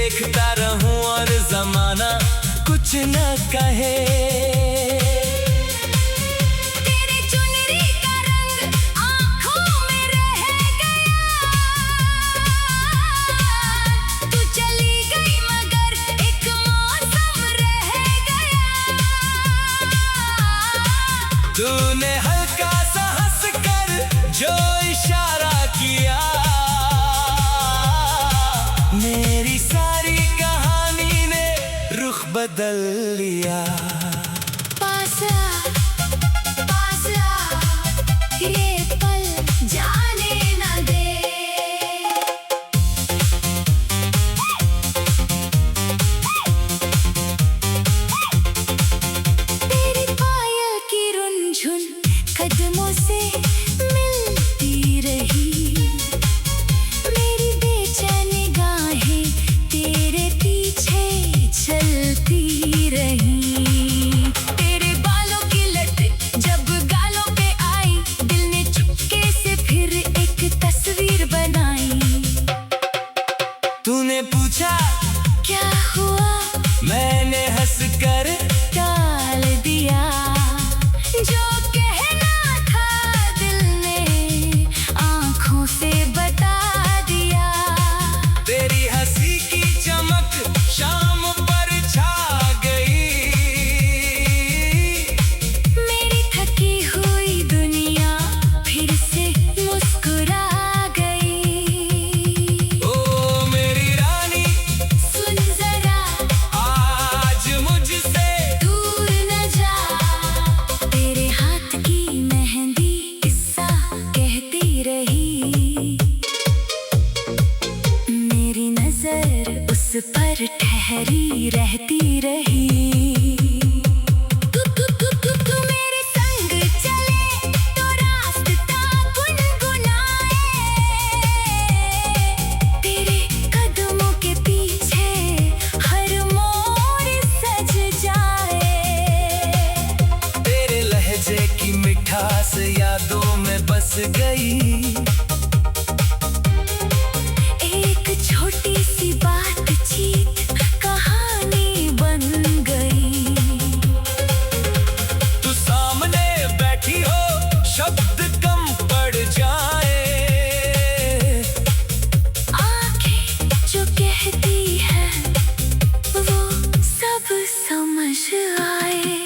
देखता रहूं और जमाना कुछ न कहे। तेरे चुनरी का रंग आँखों में रह गया। तू चली गई मगर एक मौसम रह गया। तूने हल्का सा हंस कर जो इशारा किया, मेरी सारी कहानी ने रुख बदल लिया। पास आ, ये पल जाने न दे। तेरी पायल की रुनझुन कदमों से मिलती रही। मेरी बेचैन निगाहें तेरे पीछे चलती रही। तेरे बालों की लट जब गालों पे आई, दिल ने चुपके से फिर एक तस्वीर बनाई। तूने पूछा क्या हुआ, मैंने हंस कर टाल दिया। जो कहना था दिल ने आँखों से बता दिया। तेरी हंसी की चमक शाम पर छा गई। मेरी थकी हुई दुनिया फिर से मुस्कुरा गई। ओ मेरी रानी सुन जरा, आज मुझसे दूर न जा। तेरे हाथ की मेहंदी किस्सा कहती रही। मेरी नजर उस पर ठहरी रहती रही। तू मेरे संग चले तो रास्ता गुनगुनाए। तेरे कदमों के पीछे हर मोड़ सज जाए। तेरे लहजे की मिठास यादों में बस गई। एक छोटी सी बातचीत कहानी बन गई। तू सामने बैठी हो, शब्द कम पड़ जाए। आंखें जो कहती है वो सब समझ आए।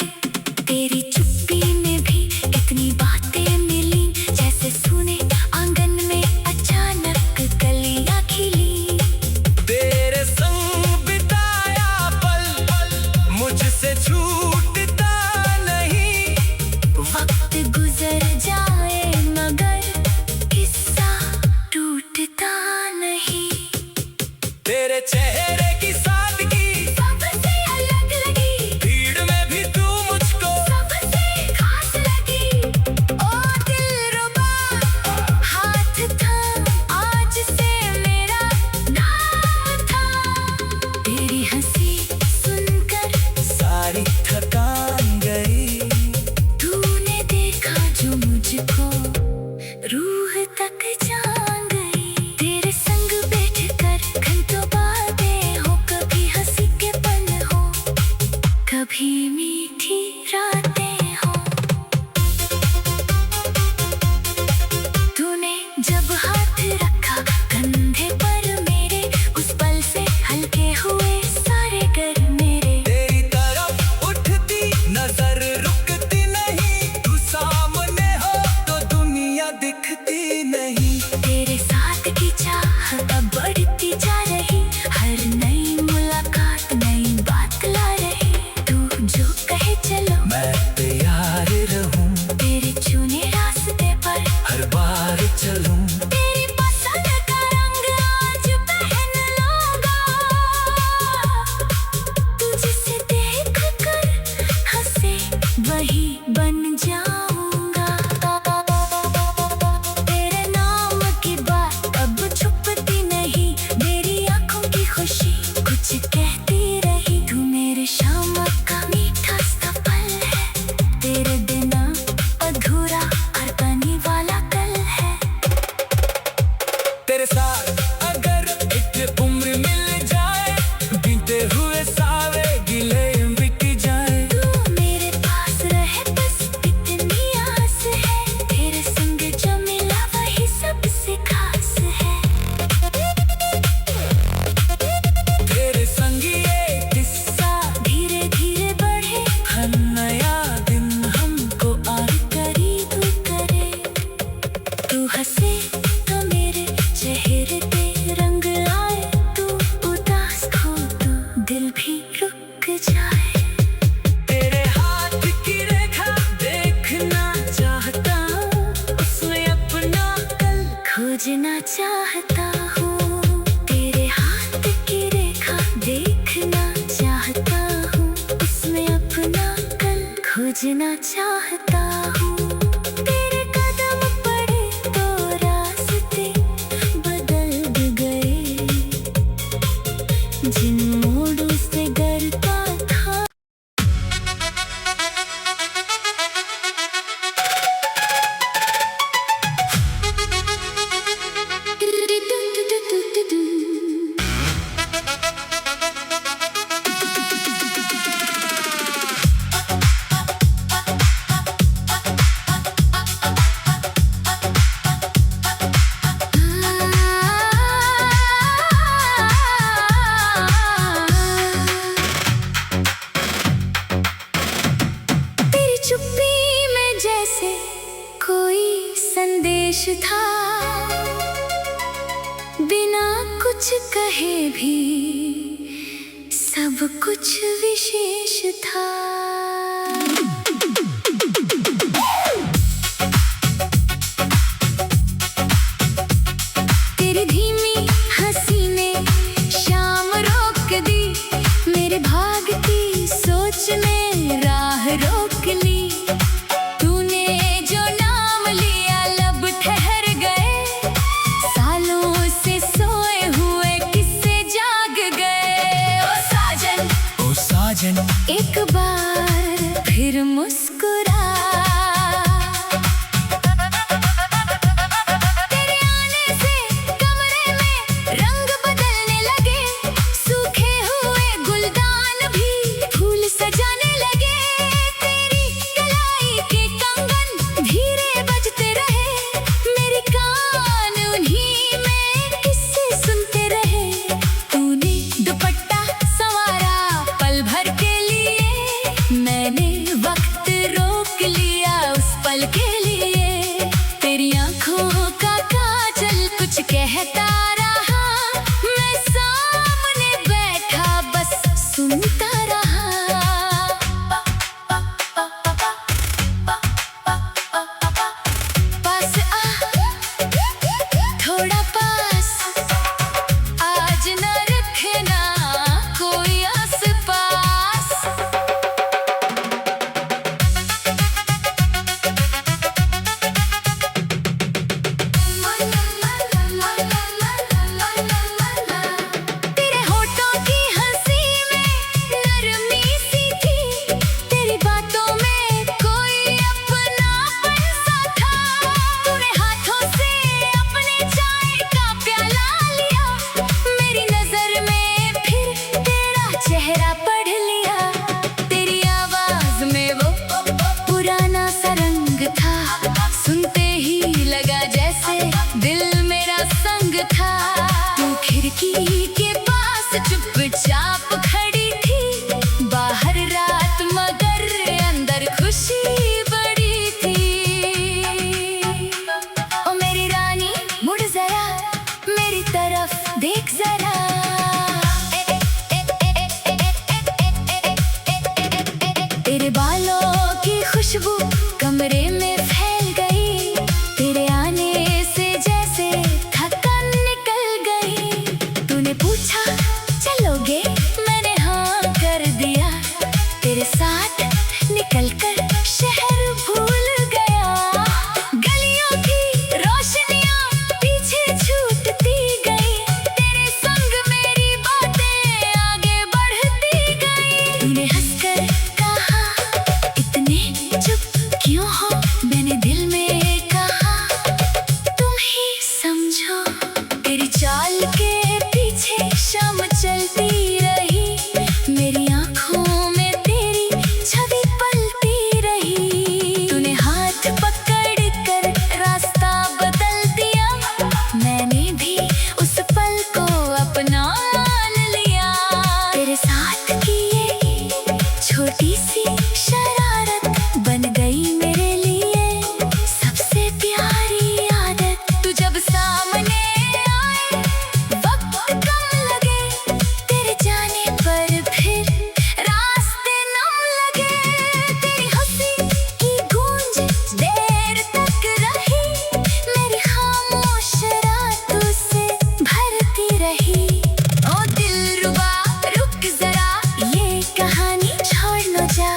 तेरी चुप्पी में भी इतनी बातें मिली, जैसे सुने आंगन में अचानक कलियां खिली। तेरे संग बिताया पल मुझसे छूटता नहीं। वक्त गुजर जाए मगर किस्सा टूटता नहीं। तेरे चेहरे की सादगी सबसे अलग लगी, भीड़ में भी तू मुझको सबसे खास लगी। ओ दिलरुबा, हाथ थाम, आज से मेरा नाम था। तेरी हंसी सुनकर सारी थकान गई। तूने देखा जो मुझको रूह तक जान गई। तेरे संग बैठकर घंटों बातें हो, कभी हंसी के पल हो, कभी मीठी रातें हो। तूने जब हाथ रखा कंधे पर मेरे, उस पल से हल्के हुए सारे गर मेरे। तेरी तरफ उठती नजर रुकती नहीं। तू सामने हो तो दुनिया दिखती नहीं। तेरे साथ की चाह अब बढ़ती जा रही। हर नई मुलाकात नई बात ला रही। तू जो कहे चलो मैं खोजना चाहता हूँ। तेरे कदम पड़े तो रास्ते बदल गए, जिन मोड़ों से डरता था। तेरी चुप्पी में जैसे कोई संदेश था, बिना कुछ कहे भी सब कुछ विशेष था। तेरी धीमी हंसी ने शाम रोक दी, मेरे भाग की सोच ने राह रोक ली। तूने जो नाम लिया लब ठहर गए, सालों से सोए हुए किस्से जाग गए। ओ साजन, ओ साजन, एक बार फिर मुस्कुरा। तेरे आने से कमरे में रंग बदलने लगे, सूखे हुए गुलदान भी फूल सजाने लगे। तेरी कलाई के कंगन धीरे बजते रहे, मेरे कान उन्हीं में किस्से सुनते रहे। तूने दुपट्टा संवारा पल भर के लिए, मैंने वक्त रोक लिया उस पल के लिए। तेरी आंखों का काजल कुछ कहता रहा, मैं सामने बैठा बस सुनता रहा। पास आ, थोड़ा पास, आज न रखना कोई आस-पास। तेरे होठों की हंसी में नरमी सी थी, तेरी बातों में कोई अपनापन सा था। तूने हाथों से अपने चाय का प्याला लिया, मेरी नजर में फिर तेरा चेहरा पढ़ लिया। तेरी आवाज में वो पुराना सा रंग था, सुनते ही लगा जैसे दिल मेरा संग था। तू खिड़की के पास चुपचाप खड़ी थी, बाहर रात मगर अंदर खुशी बड़ी थी। ओ मेरी रानी मुड़ जरा, मेरी तरफ देख जरा। तेरे बालों की खुशबू कमरे में फैल गई, तेरे आने से जैसे थकान निकल गई। तूने पूछा चलोगे, मैंने हाँ कर दिया। तेरे साथ निकलकर शहर भूल गया, गलियों की रोशनियां पीछे छूटती गई। तेरे संग मेरी बातें आगे बढ़ती गई। तूने हंसकर कहा, इतने चुप क्यों हो, मैंने दिल में कहा, तुम ही समझो। तेरी चाल के पीछे शाम चलती रही, मेरी आंखों में तेरी छवि पलती रही। तूने हाथ पकड़ कर रास्ता बदल दिया, मैंने भी उस पल को अपना लिया। तेरे साथ की ये छोटी सी शरारत बन गई मेरे लिए सबसे प्यारी आदत। तू जब सामने आए वक्त कम लगे, तेरे जाने पर फिर रास्ते नम लगे। तेरी हंसी की गूंज देर तक रही, मेरी खामोश रातों से भरती रही। ओ दिलरुबा रुक जरा, ये कहानी छोड़ लो जा।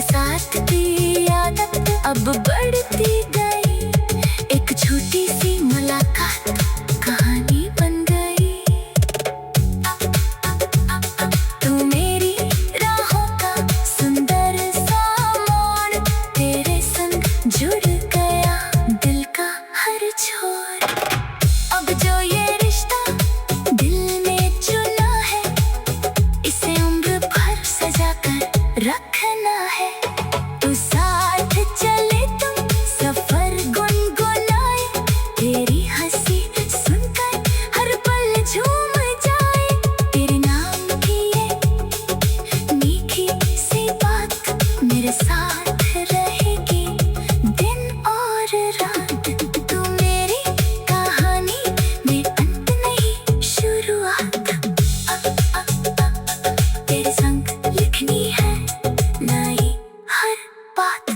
साथ की आदत अब बढ़ती गई। एक छोटी सी मुलाकात कहानी बन गई। तू मेरी राहों का सुंदर सा मोड़, तेरे संग जुड़ गया दिल का हर छोर। अब जो ये रिश्ता दिल ने चुना है, इसे उम्र भर सजा कर रखना है। तू साथ चले तुम सफर गुनगुनाए, तेरी हंसी सुनकर हर पल झूम जाए। तेरे नाम की ये मीठी सी बात मेरे साथ रहेगी दिन और रात। तू मेरी कहानी में अंत नहीं शुरुआत। तेरे संग लिखनी है नई हर बात।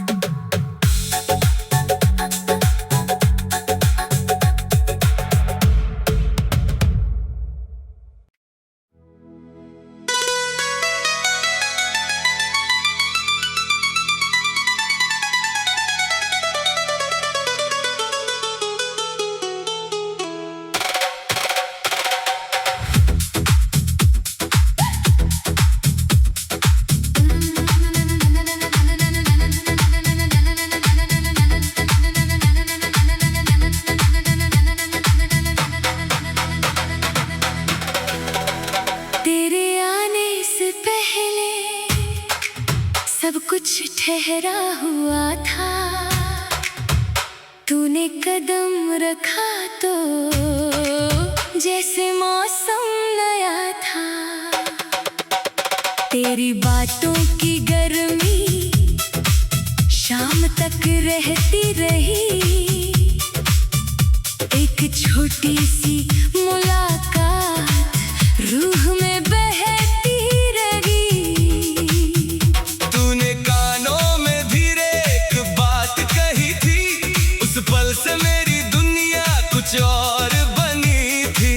तेरे आने से पहले सब कुछ ठहरा हुआ था। तूने कदम रखा तो जैसे मौसम नया था। तेरी बातों की गर्मी शाम तक रहती रही। एक छोटी सी मुलाकात रूह में बहती रही। तूने कानों में धीरे एक बात कही थी, उस पल से मेरी दुनिया कुछ और बनी थी।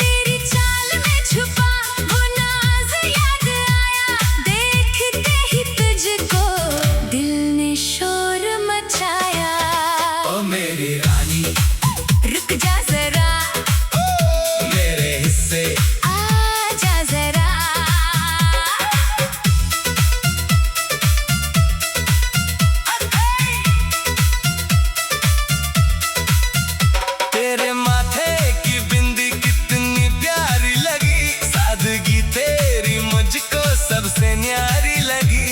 तेरी चाल में छुपा वो नाज याद आया, देखते ही तुझको दिल ने शोर मचाया। ओ मेरी रानी रुक जा जरा, मेरे हिस्से आजा जरा। तेरे माथे की बिंदी कितनी प्यारी लगी, सादगी तेरी मुझको सबसे न्यारी लगी।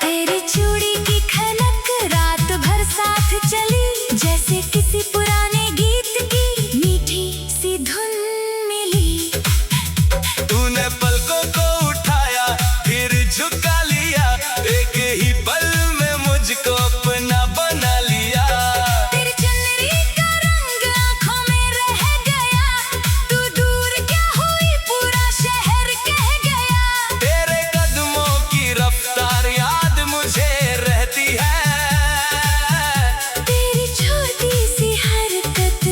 तेरी चूड़ी की खनक रात भर साथ चली, जैसे किसी पुराने गीत की मीठी सी धुन मिली। तूने पलकों को उठाया फिर झुका लिया, एक ही पल में मुझको अपना बना लिया। तेरी चुनरी का रंग आँखों में रह गया, तू दूर क्या हुई पूरा शहर कह गया। तेरे कदमों की रफ्तार याद मुझे रहती है। तेरी छोटी सी हरकत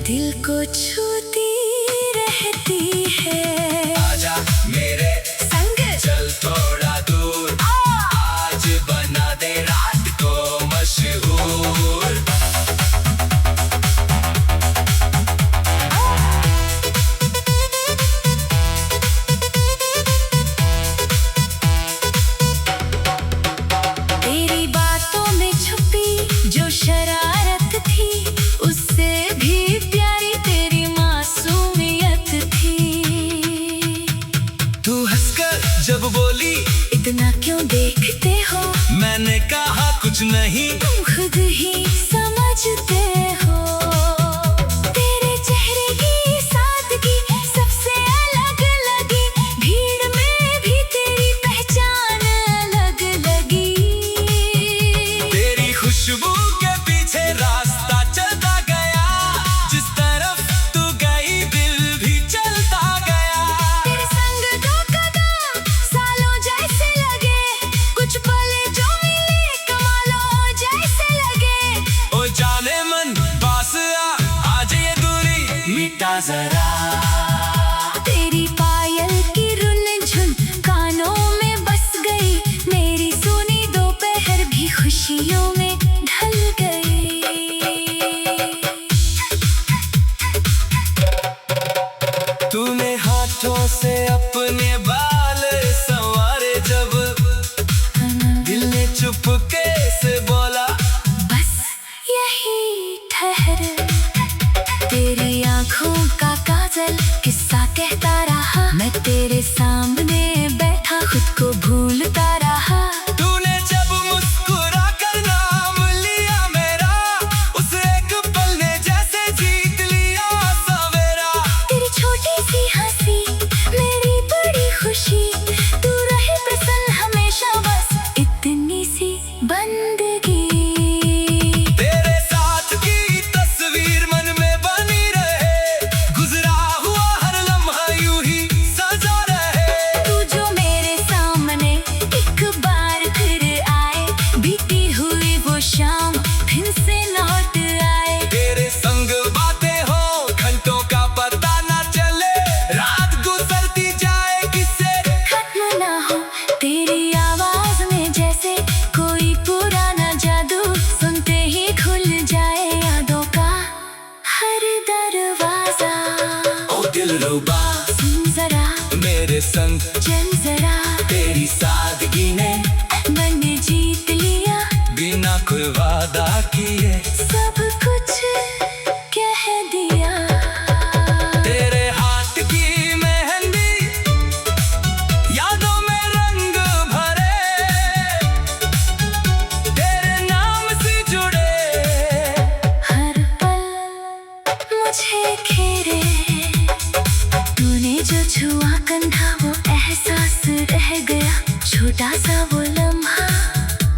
दिल को छूती रहती है। आजा मेरे संग चल थोड़ा दूर, आज बना दे रात को मशहूर। तेरी बातों में छुपी जो शरारत थी, उससे भी प्यारी तेरी मासूमियत थी। तू हंसकर जब बोली इतना क्यों देखते हो, मैंने कहा कुछ नहीं। तुम खुद ही समझते हो। तेरे चेहरे की सादगी सबसे अलग लगी, भीड़ में भी तेरी पहचान अलग लगी। तेरी खुशबू के पीछे रास्ता चलता गया, जिस तरफ तू गई दिल भी चलता गया। तेरे संग दो कदम सालों जैसे लगे, कुछ पल जो मिले कमालों जैसे लगे। ओ जाने मन पास आ, आज ये दूरी मिटा जरा। तेरी पायल होठों से अपने बाल संवारे जब दिल ने चुपके से बोला बस यही ठहर। तेरी आंखों का काजल किस्सा कहता रहा, मैं तेरे सामने बैठा खुद को भूलता रहा। तूने जब मुस्कुरा कर नाम लिया मेरा, उस एक पल ने जैसे जीत लिया सवेरा। तेरी छोटी सी हंसी मेरी बड़ी खुशी, तू रहे प्रसन्न हमेशा बस इतनी सी बंदगी। तेरे साथ की तस्वीर मन में बनी रहे, गुजरा हुआ हर लम्हा यूं ही सजा रहे। तू जो मेरे सामने एक बार फिर आए, बीती हुई वो शाम फिर से लौट आए। तेरे संग बातें हो घंटों का पता ना चले, रात गुजरती जाए किससे खत्म ना हो तेरी आवाज में जैसे कोई पुराना जादू, सुनते ही खुल जाए यादों का हर दरवाजा। ओ दिलरुबा सुन जरा मेरे संग, चल जरा, तेरी सादगी ने मैंने जीत लिया बिना कोई वादा किए। सब कुछ कह दिया। तेरे हाथ की मेहंदी यादों में रंग भरे, तेरे नाम से जुड़े हर पल मुझे घेरे, तूने जो छुआ कंधा वो एहसास रह गया, छोटा सा वो लम्हा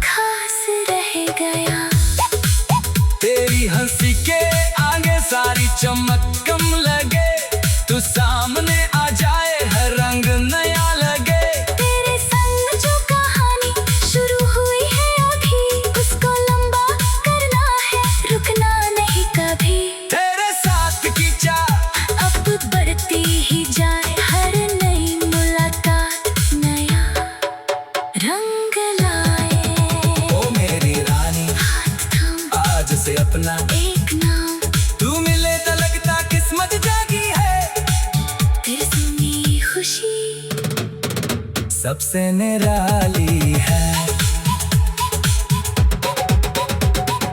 खास रह गया। तेरी हंसी के आगे सारी चमक कम लगे, तू सामने आ जाए हर रंग नया लगे। तेरे संग जो कहानी शुरू हुई है अभी, उसको लंबा करना है, रुकना नहीं कभी। तेरे साथ की चाह अब बढ़ती ही जाए, हर नई मुलाकात नया रंग लाए। ओ मेरी रानी हाथ थाम आज से अपना एक नाम, तू मिले तो लगता किस्मत जागी है। तेरे सुनी खुशी सबसे निराली है।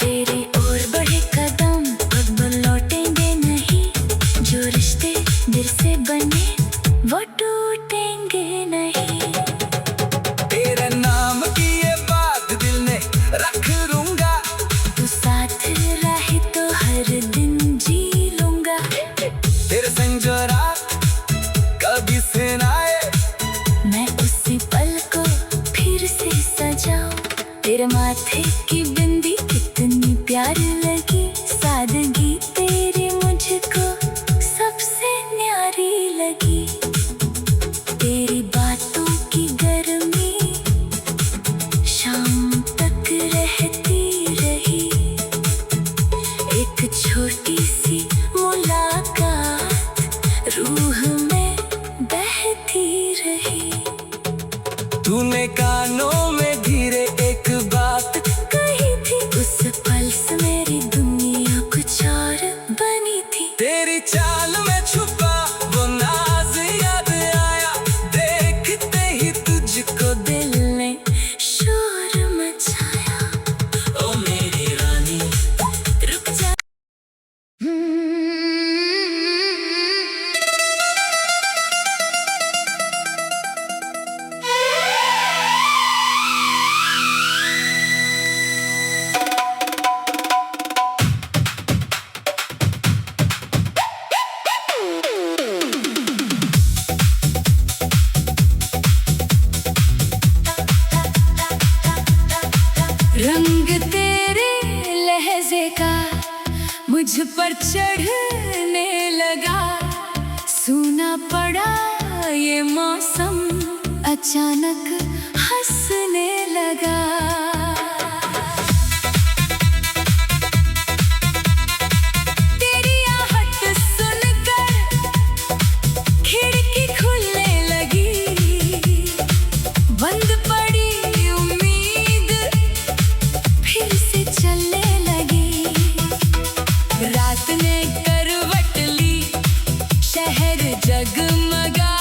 तेरी ओर बढ़े कदम अब लौटेंगे नहीं, जो रिश्ते दिल से बने वो टूटेंगे नहीं। तेरे नाम की ये बात दिल ने रख लूंगा, तू साथ रहे तो हर दिन जी लूंगा। तेरे संग जो रात कभी से ना आए, मैं उसी पल को फिर से सजाऊं। तेरे माथे की बिंदी कितनी प्यारी लगी, सादगी तेरी मुझको सबसे न्यारी लगी। तेरी बातों की गर्मी शाम तक रहती रही, एक छोटी सी मुलाकात रूह में बहती रही। तूने कानों में धीरे एक बात कही थी, उस पल से मेरी दुनिया कुछ और बनी थी। तेरी चाल में छुपा वो नाज याद आया, देखते ही तुझको दिल ने शोर मचाया। ओ मेरी रानी रुक जा। रंग तेरे लहजे का मुझ पर चढ़ने लगा, सूना पड़ा ये मौसम अचानक हंसने लगा। तेरी आहट सुनकर खिड़की खुलने लगी, बंद पड़ी उम्मीद फिर से चलने लगी। रात ने करवट ली, शहर जगमगा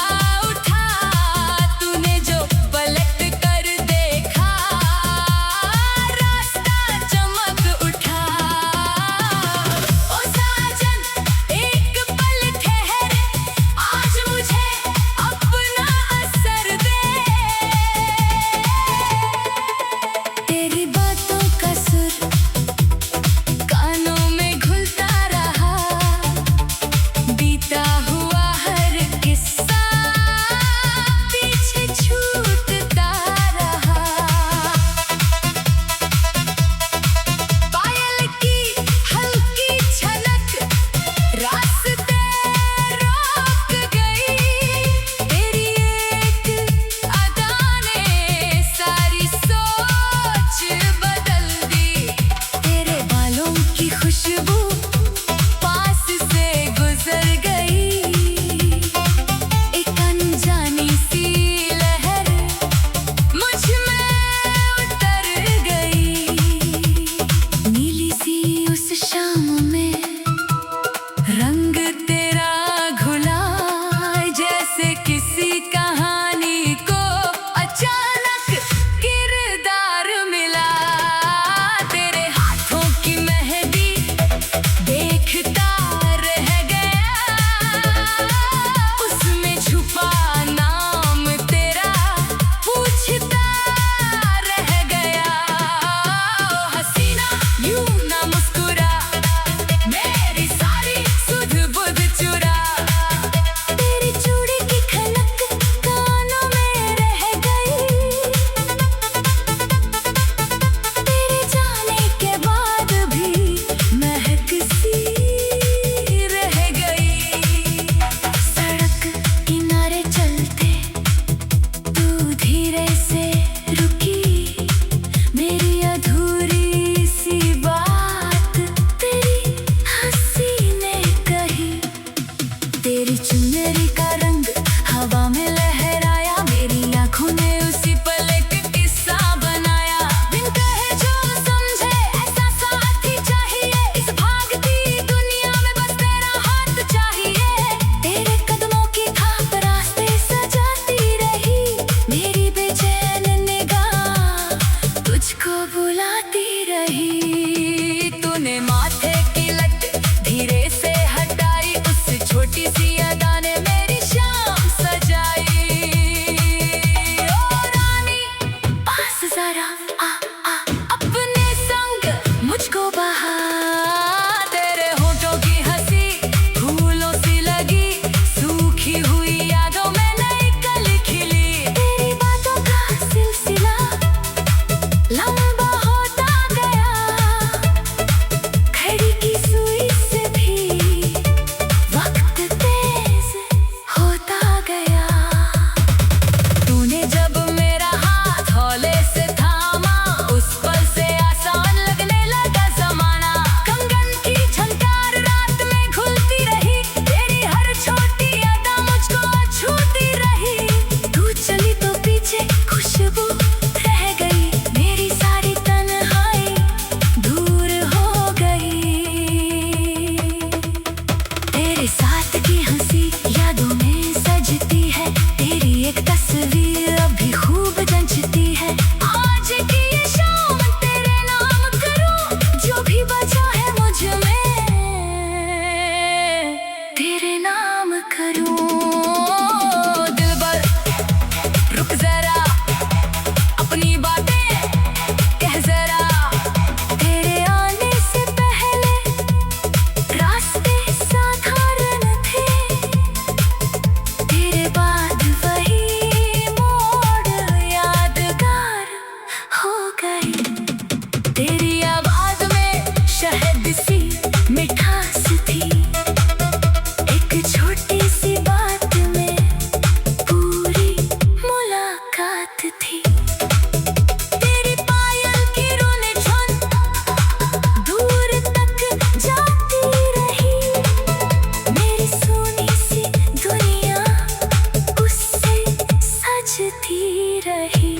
चलती रही।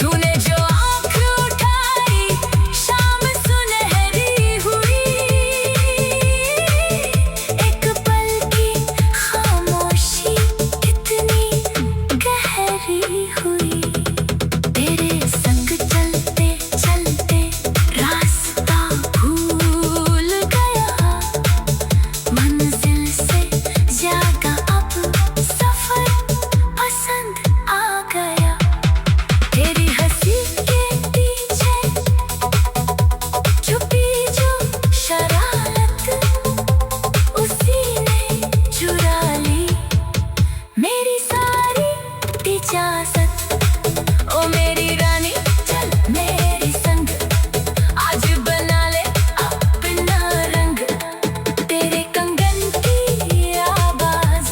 तूने जो आँख उठाई शाम सुनहरी हुई, एक पल की खामोशी कितनी गहरी हुई। तेरे संग चलते चलते रास्ता भूल गया, मंजिल से ज्यादा अब सफर पसंद आ गया। तेरी हंसी के पीछे छुपी जो शरारत, उसी ने चुरा ली मेरी सारी इजाजत। ओ मेरी रानी चल मेरे संग, आज बना ले अपना रंग। तेरे कंगन की आवाज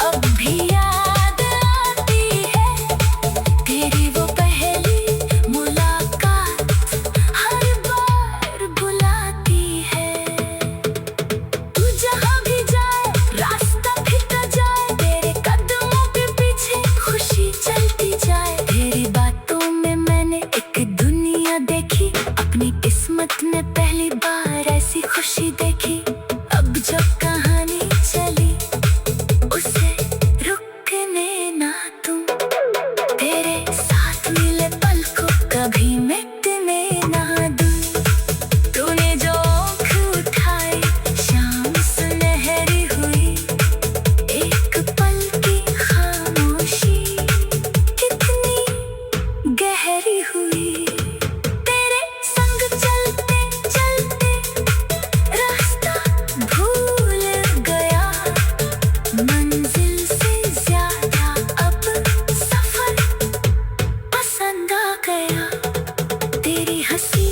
अब भी याद आती है, तेरी वो पहली मुलाकात हर बार बुलाती है। तू जहाँ भी जाए रास्ता फिरता जाए, तेरे कदमों के पीछे खुशी चलती जाए। तेरी बातों में मैंने एक दुनिया देखी, अपनी किस्मत ने पहली बार ऐसी खुशी देखी। अब जो कहानी चली उसे रुकने ना तुम, तेरे साथ मिले पल को कभी मिटने ना दूं। तूने जो आँख उठाई शाम सुनहरी हुई, एक पल की खामोशी कितनी गहरी हुई। तेरे संग चलते चलते रास्ता भूल गया, मंजिल से ज्यादा अब सफर पसंद आ गया। तेरी हंसी